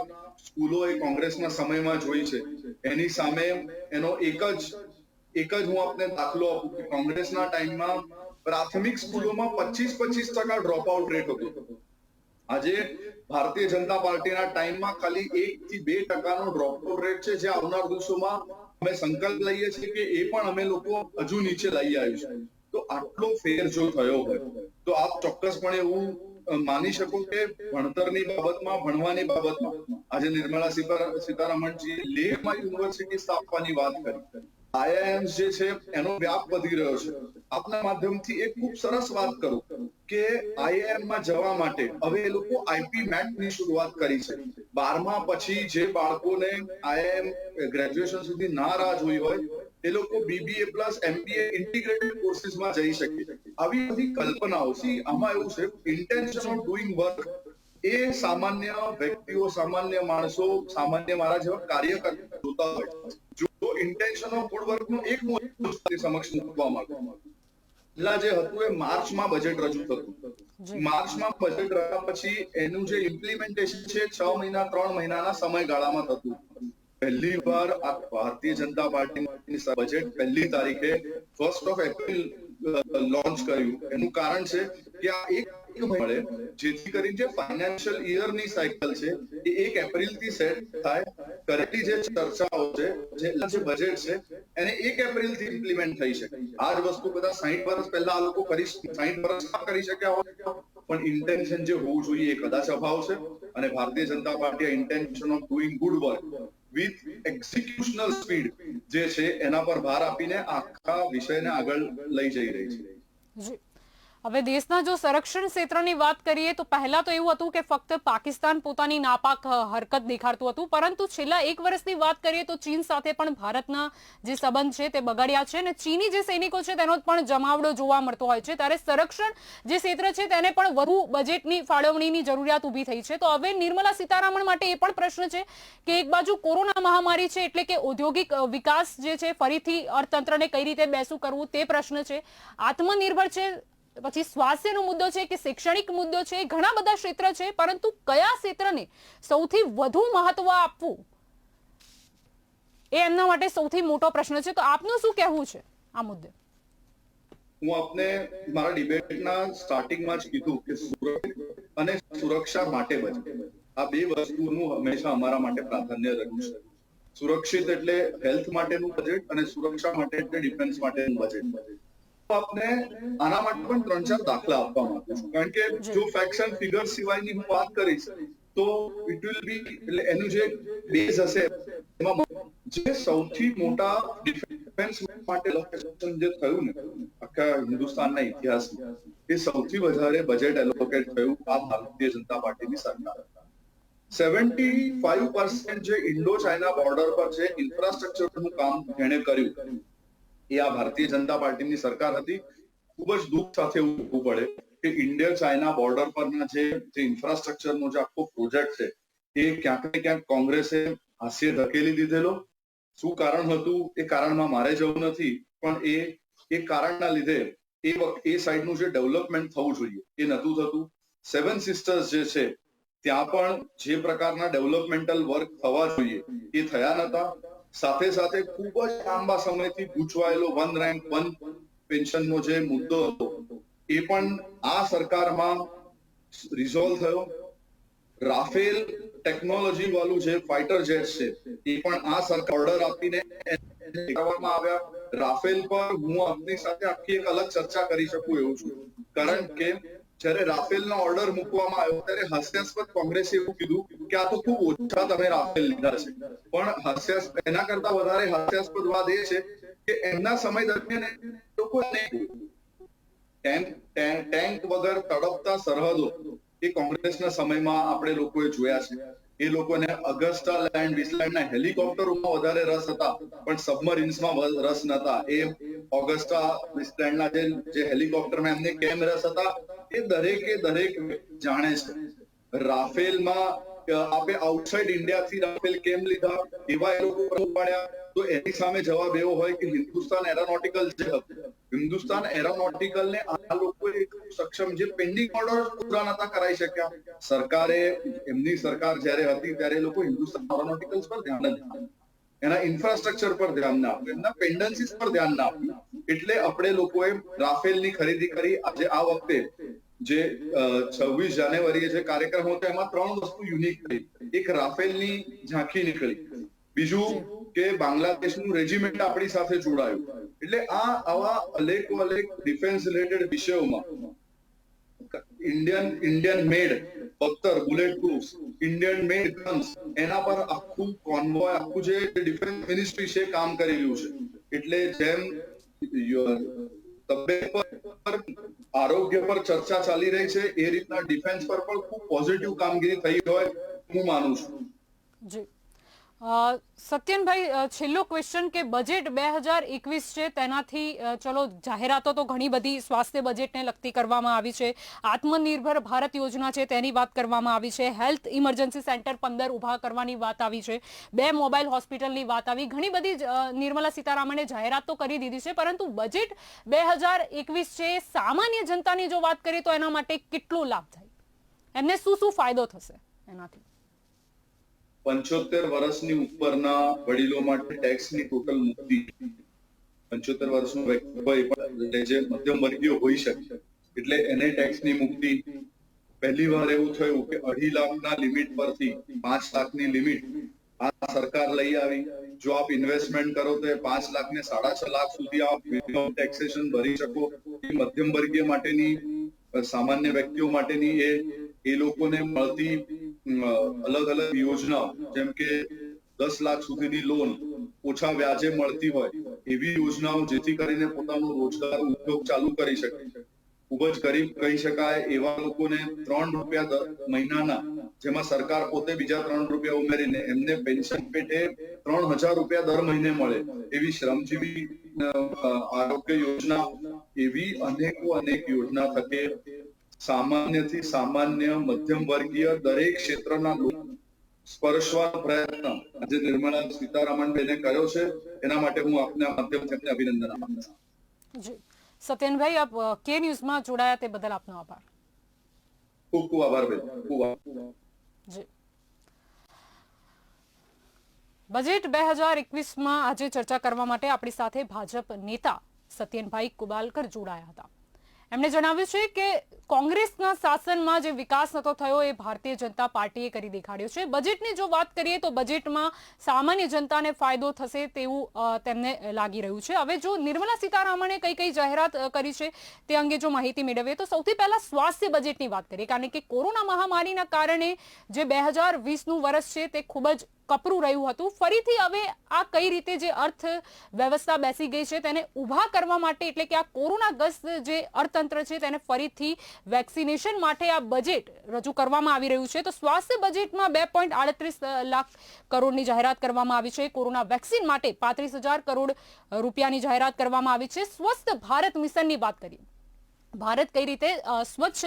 સ્કૂલો એ કોંગ્રેસના સમયમાં જોઈ છે. એની સામે એનો એક જ હું આપને દાખલો આપું કે કોંગ્રેસના ટાઈમમાં પ્રાથમિક સ્કૂલોમાં 25% ડ્રોપ આઉટ રેટ હતો. આજે ભારતીય જનતા પાર્ટીના ટાઈમમાં ખાલી 1 થી 2% ડ્રોપ આઉટ રેટ છે, જે આવનાર દિવસોમાં અમે સંકલ્પ લઈએ છીએ કે એ પણ અમે લોકો હજુ નીચે લઈ આવીશું. તો આટલો ફેર જો થયો હોય તો આપ ચોક્કસપણે એવું માની શકો કે ભણતરની બાબતમાં, ભણવાની બાબતમાં આજે નિર્મલા સીતારામનજી લેહમાં યુનિવર્સિટી સ્થાપવાની વાત કરી. આઈઆઈએમ્સ જે છે એનો વ્યાપ વધી રહ્યો છે. આપના માધ્યમથી એક ખૂબ સરસ વાત કરું કે આઈઆઈએમ માં જવા માટે હવે એ લોકો આઈપી મેટ ની શરૂઆત કરી છે. 12મા પછી જે બાળકોને આઈઆઈએમ ગ્રેજ્યુએશન સુધી ના રાહ જોઈ હોય એ લોકો બીબીએ પ્લસ એમબીએ ઇન્ટિગ્રેટેડ કોર્સીસમાં જઈ શકે. આવી બધી કલ્પનાઓ આમાં એવું છે ઇન્ટેન્શન ઓફ ડુઈંગ વર્ક એ સામાન્ય વ્યક્તિઓ, સામાન્ય માણસો, સામાન્ય મારા જેવા કાર્યકર્તા જોતા હોય. જો ઇન્ટેન્શન ઓફ ગુડ વર્ક નું એક સમક્ષ મૂકવા માંગુ પહેલા જે હતું એ માર્ચમાં બજેટ રજૂ થતું. જી માર્ચમાં બજેટ રહ્યા પછી એનું જે ઇમ્પ્લિમેન્ટેશન છે 6 મહિના 3 મહિનાના સમયગાળામાં થતું. પહેલી વાર આ ભારતીય જનતા પાર્ટીની બજેટ પહેલી તારીખે 1 એપ્રિલ લોન્ચ કર્યું. એનું કારણ છે કે આ એક મળે જેથી કરીને જે ફાઇનાન્શિયલ યરની સાયકલ છે એ 1 એપ્રિલ થી સેટ થાય. કરેલી જે ચર્ચાઓ છે જે બજેટ છે એને 1 એપ્રિલ થી ઇમ્પ્લિમેન્ટ થઈ શકે. આ જ વસ્તુ બધા 60 વર્ષ પહેલા આ લોકો 60 વર્ષ કરી શક્યા હોય, પણ ઇન્ટેન્શન જે હોવું જોઈએ એ કદાચ અભાવ છે. અને Bharatiya Janata Party intention of doing good work with executional speed જે છે એના પર ભાર આપીને આખા વિષયને આગળ લઈ જઈ રહી છે. જી હવે દેશના જો સંરક્ષણ ક્ષેત્રની વાત કરીએ તો પહેલા તો એવું હતું કે ફક્ત પાકિસ્તાન પોતાની નાપાક હરકત દેખાડતું હતું, પરંતુ છેલ્લા 1 વર્ષની વાત કરીએ તો ચીન સાથે પણ ભારતના જે સંબંધ છે તે બગડ્યા છે અને ચીની જે સૈનિકો છે તેનો પણ જમાવડો જોવા મળતો હોય છે. ત્યારે સંરક્ષણ જે ક્ષેત્ર છે તેને પણ વધુ બજેટની ફાળવણીની જરૂરિયાત ઊભી થઈ છે. તો હવે નિર્મલા સીતારામન માટે એ પણ પ્રશ્ન છે કે એક બાજુ કોરોના મહામારી છે એટલે કે ઔદ્યોગિક વિકાસ જે છે ફરીથી અર્થતંત્રને કઈ રીતે બેસું કરવું તે પ્રશ્ન છે, આત્મનિર્ભર છે, પછી સ્વાસ્થ્યનો મુદ્દો છે કે શૈક્ષણિક મુદ્દો છે, ઘણા બધા ક્ષેત્ર છે, પરંતુ કયા ક્ષેત્રને સૌથી વધુ મહત્વ આપવું એ એમના માટે સૌથી મોટો પ્રશ્ન છે. તો આપનું શું કહેવું છે આ મુદ્દે? હું આપને મારા ડિબેટના સ્ટાર્ટિંગમાં જ કીધું કે સુરક્ષા અને સુરક્ષા માટે બજેટ આ બે વસ્તુનું હંમેશા અમારા માટે પ્રાધાન્ય રહ્યું છે. સુરક્ષિત એટલે હેલ્થ માટેનું બજેટ અને સુરક્ષા માટે એટલે ડિફેન્સ માટેનું બજેટ. આપને આના માટે પણ 3-4 દાખલા આપવા માંગુ છું, કારણ કે જો ફેક્ટ્સ એન્ડ ફિગર્સ સિવાયની હું વાત કરીશ તો ઇટ વિલ બી એટલે એનું જે બેઝ હશે એમાં જે સૌથી મોટા ડિફેન્સ માટે લોકેશન જે થયું ને આખા હિન્દુસ્તાનના ઇતિહાસમાં એ સૌથી વધારે બજેટ એલોકેટ થયું આ ભારતીય જનતા પાર્ટીની સરકાર. 75% જે ઇન્ડો ચાઇના બોર્ડર પર જે ઇન્ફ્રાસ્ટ્રક્ચરનું કામ જેણે કર્યું એ આ ભારતીય જનતા પાર્ટીની સરકાર હતી. ખૂબ જ દુઃખ સાથે ઉભું પડે કે ઇન્ડિયા ચાઇના બોર્ડર પરના જે ઇન્ફ્રાસ્ટ્રક્ચરનો જે આખો પ્રોજેક્ટ છે એ ક્યાંક ને ક્યાંક કોંગ્રેસે હાસ્ય ધકેલી દીધેલો. શું કારણ હતું એ કારણમાં મારે જવું નથી, પણ એ કારણના લીધે એ સાઈડનું જે ડેવલપમેન્ટ થવું જોઈએ એ નહોતું થતું. 7 સિસ્ટર્સ જે છે ત્યાં પણ જે પ્રકારના ડેવલપમેન્ટલ વર્ક થવા જોઈએ એ થયા નતા. સાથે સાથે ખૂબ જ લાંબા સમયથી ગૂંચવાયેલો 1 રેન્ક 1 પેન્શનનો જે મુદ્દો હતો એ પણ આ સરકારમાં રિઝોલ્વ થયો. રાફેલ ટેકનોલોજી વાળું જે ફાઇટર જેટ છે એ પણ આ સરકાર ઓર્ડર આપીને કરવામાં આવ્યા. રાફેલ પર હું આપની સાથે આખી એક અલગ ચર્ચા કરી શકું એવું છું, કારણ કે જ્યારે રાફેલનો ઓર્ડર મૂકવામાં આવ્યો ત્યારે હાસ્યાસ્પદ કોંગ્રેસે એવું કીધું કે આ તો ખૂબ ઓછા તમે રાફેલ લીધા છે, પણ એના કરતા વધારે હાસ્યાસ્પદ વાત એ છે કે એમના સમય દરમિયાન લોકોને ટેન્ક વગર તડપતા સરહદો એ કોંગ્રેસના સમયમાં આપણે લોકોએ જોયા છે. એ લોકોને અગસ્ટા લેન્ડ વિસલેન્ડના હેલિકોપ્ટરોમાં વધારે રસ હતા, પણ સબમરીન્સમાં રસ નતા. એ ઓગસ્ટા વિસલેન્ડના જે હેલિકોપ્ટરમાં એમને કેમ રસ હતા એ દરેક જાણે છે. રાફેલમાં આપણે આઉટસાઇડ ઇન્ડિયાથી રાફેલ કેમ લીધા એવા એ લોકો પાડ્યા. તો એની સામે જવાબ એવો હોય કે હિન્દુસ્તાન એરોનોટિકલ જે હતું, હિન્દુસ્તાન એરોનોટિકલને આ લોકોએ સક્ષમ જે પેન્ડિંગ ઓર્ડર પૂરા નતા કરાઈ શક્યા. સરકારે એમની સરકાર જ્યારે હતી ત્યારે એ લોકો હિન્દુસ્તાન એરોનોટિકલ્સ પર ધ્યાન જ ના આપ્યું, એના ઇન્ફ્રાસ્ટ્રક્ચર પર ધ્યાન ના આપ્યું, એમના પેન્ડન્સીસ પર ધ્યાન ના આપ્યું. એટલે આપણે લોકોએ રાફેલની ખરીદી કરી. આજે આ વખતે જે 26 જાન્યુઆરીએ જે કાર્યક્રમ હતો એમાં 3 વસ્તુ યુનિક થઈ. એક રાફેલની ઝાંખી નીકળી, બીજું કે બાંગ્લાદેશનું રેજિમેન્ટ આપણી સાથે જોડાયું. એટલે આવા અલેખ ડિફેન્સ રિલેટેડ વિષયોમાં ઇન્ડિયન મેડ બખ્તર બુલેટ પ્રૂફ, ઇન્ડિયન મેડ ગન્સ, એના પર આખું કોન્વોય આખું જે ડિફેન્સ મિનિસ્ટ્રી છે કામ કરેલું છે. એટલે જેમ તબિયત પર આરોગ્ય પર ચર્ચા ચાલી રહી છે એ રીતના ડિફેન્સ પર પણ ખૂબ પોઝિટિવ કામગીરી થઈ હોય હું માનું છું. જી સત્યનભાઈ, છેલ્લો ક્વેશ્ચન કે બજેટ 2021 છે તેનાથી ચલો જાહેરાતો તો ઘણી બધી સ્વાસ્થ્ય બજેટને લગતી કરવામાં આવી છે, આત્મનિર્ભર ભારત યોજના છે તેની વાત કરવામાં આવી છે, હેલ્થ ઇમરજન્સી સેન્ટર 15 ઊભા કરવાની વાત આવી છે, 2 મોબાઈલ હોસ્પિટલની વાત આવી, ઘણી બધી નિર્મલા સીતારામણે જાહેરાત તો કરી દીધી છે, પરંતુ બજેટ 2021 છે સામાન્ય જનતાની જો વાત કરીએ તો એના માટે કેટલો લાભ થાય, એમને શું ફાયદો થશે એનાથી? 75 વર્ષની ઉપરના વડીલો માટે ટેક્સની ટોટલ મુક્તિ, 75 વર્ષનો વ્યક્તિ હોય પણ જે મધ્યમ વર્ગીય હોઈ શકે એટલે એને ટેક્સની મુક્તિ. પહેલી વાર એવું થયું કે 2.5 લાખના લિમિટ પરથી 5 લાખની લિમિટ આ સરકાર લઈ આવી. જો આપ ઇન્વેસ્ટમેન્ટ કરો તો 5 લાખ ને 6.5 લાખ સુધી આપ મિનિમમ ટેક્સેશન ભરી શકો. એ મધ્યમ વર્ગીય માટેની, સામાન્ય વ્યક્તિઓ માટેની એ લોકોને મળતી અલગ અલગ યોજનાઓ, જેમ કે 10 લાખ સુધીની લોન ઓછા વ્યાજે મળતી હોય એવી યોજનાઓ, જેથી કરીને પોતાનો રોજગાર ઉદ્યોગ ચાલુ કરી શકે. ખૂબ જ ગરીબ કહી શકાય એવા લોકોને 3 રૂપિયા દર મહિનાના, જેમાં સરકાર પોતે બીજા 3 રૂપિયા ઉમેરીને એમને પેન્શન પેટે 3000 રૂપિયા દર મહિને મળે એવી શ્રમજીવી આરોગ્ય યોજના, એવી અનેક યોજના થકે સામાન્યથી સામાન્ય મધ્યમ વર્ગીય દરેક ક્ષેત્રના લોકો સ્પર્શવાનો પ્રયત્ન આજે નિર્મલા સીતારામન બેને કર્યો છે. એના માટે હું આપના માધ્યમથી અભિનંદન આપું છું. જી સત્યનભાઈ, આપ કે ન્યૂઝમાં જોડાયા તે બદલ આપનો આભાર. ખૂબ ખૂબ આભાર બેન. જી, બજેટ 2021માં આજે ચર્ચા કરવા માટે આપણી સાથે ભાજપ નેતા સત્યનભાઈ કુબાલકર જોડાયા હતા. એમણે જણાવ્યું છે કે કોંગ્રેસના શાસનમાં જે વિકાસ નતો થયો એ ભારતીય જનતા પાર્ટીએ કરી દેખાડ્યો છે. બજેટની જો વાત કરીએ તો બજેટમાં સામાન્ય જનતાને ફાયદો થશે તેવું તેમને લાગી રહ્યું છે. હવે જો નિર્મલા સીતારામણે કઈ જાહેરાત કરી છે તે અંગે જો માહિતી મેળવીએ તો સૌથી પહેલા સ્વાસ્થ્ય બજેટની વાત કરીએ, કારણ કે કોરોના મહામારીના કારણે જે 2020નું વર્ષ છે તે ખૂબ જ કપરું રહ્યું હતું. ફરીથી હવે આ કઈ રીતે જે અર્થ વ્યવસ્થા બેસી ગઈ છે તેને ઊભા કરવા માટે, એટલે કે આ કોરોનાગ્રસ્ત જે અર્થતંત્ર છે તેને ફરીથી વેક્સિનેશન માટે આ બજેટ રજૂ કરવામાં આવી રહ્યું છે. તો સ્વાસ્થ્ય બજેટમાં 2.38 લાખ કરોડની જાહેરાત કરવામાં આવી છે. કોરોના વેક્સિન માટે 35,000 કરોડ રૂપિયાની જાહેરાત કરવામાં આવી છે. સ્વસ્થ ભારત મિશનની વાત કરીએ, ભારત કઈ રીતે સ્વચ્છ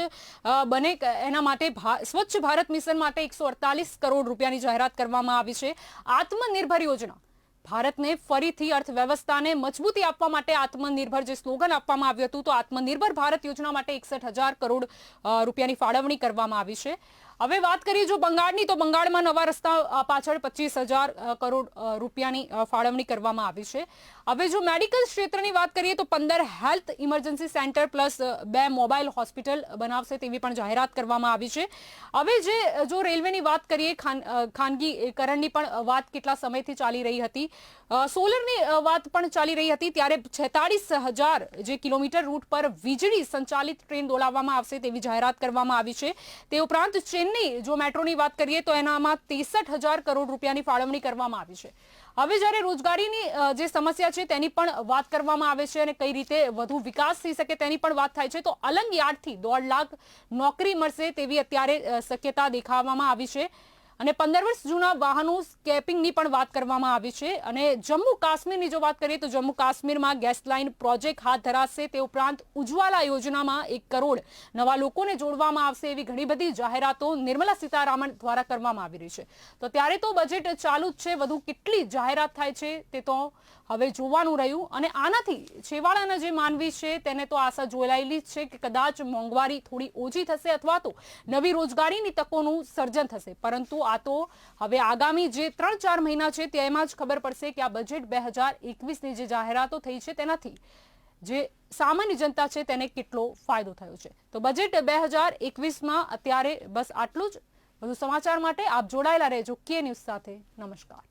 બને એના માટે સ્વચ્છ ભારત મિશન માટે 148 કરોડ રૂપિયાની જાહેરાત કરવામાં આવી છે. આત્મનિર્ભર યોજના, ભારતને ફરીથી અર્થવ્યવસ્થાને મજબૂતી આપવા માટે આત્મનિર્ભર જે સ્લોગન આપવામાં આવ્યું હતું, તો આત્મનિર્ભર ભારત યોજના માટે 61,000 કરોડ રૂપિયાની ફાળવણી કરવામાં આવી છે. હવે વાત કરીએ જો બંગાળની, તો બંગાળમાં નવા રસ્તા પાછળ 25,000 કરોડ રૂપિયાની ફાળવણી કરવામાં આવી છે. હવે જો મેડિકલ ક્ષેત્રની વાત કરીએ તો 15 health emergency centre plus 2 mobile hospital બનાવશે તેવી પણ જાહેરાત કરવામાં આવી છે. હવે જો રેલવેની વાત કરીએ, ખાનગીકરણની પણ વાત કેટલા સમયથી ચાલી રહી હતી, સોલરની વાત પણ ચાલી રહી હતી, ત્યારે 46,000 જે કિલોમીટર રૂટ પર વીજળી સંચાલિત ટ્રેન દોડાવવામાં આવશે તેવી જાહેરાત કરવામાં આવી છે. તે ઉપરાંત ચેન્નઈ જો મેટ્રોની વાત કરીએ તો એનામાં 63,000 કરોડ રૂપિયાની ફાળવણી કરવામાં આવી છે. હવે જ્યારે રોજગારીની જે સમસ્યા છે તેની પણ વાત કરવામાં આવે છે અને કઈ રીતે વધુ વિકાસ થઈ શકે તેની પણ વાત થાય છે, તો અલંગ યાર્ડથી 1.5 લાખ નોકરી મળશે તેવી અત્યારે શક્યતા દેખાવામાં આવી છે. અને 15 વર્ષ જૂના વાહનો સ્કેપિંગની પણ વાત કરવામાં આવી છે. અને જમ્મુ કાશ્મીરની જો વાત કરીએ તો જમ્મુ કાશ્મીરમાં ગેસ લાઇન પ્રોજેક્ટ હાથ ધરાશે. તે ઉપરાંત ઉજ્જવલા યોજનામાં 1 કરોડ નવા લોકોને જોડવામાં આવશે. એવી ઘણી બધી જાહેરાતો નિર્મલા સીતારામન દ્વારા કરવામાં આવી રહી છે. તો ત્યારે તો બજેટ ચાલુ જ છે, વધુ કેટલી જાહેરાત થાય છે તે તો હવે જોવાનું રહ્યું. અને આનાથી છેવાડાના જે માનવી છે તેને તો આશા જોડાયેલી જ છે કે કદાચ મોંઘવારી થોડી ઓછી થશે અથવા તો નવી રોજગારીની તકોનું સર્જન થશે. પરંતુ આ તો હવે આગામી જે 3-4 મહિના છે તેમાં જ ખબર પડશે કે આ બજેટ 2021ની જે જાહેરાતો થઈ છે તેનાથી જે સામાન્ય જનતા છે તેને કેટલો ફાયદો થયો છે. તો બજેટ 2021માં અત્યારે બસ આટલું જ. વધુ સમાચાર માટે આપ જોડાયેલા રહેજો કે ન્યૂઝ સાથે. નમસ્કાર.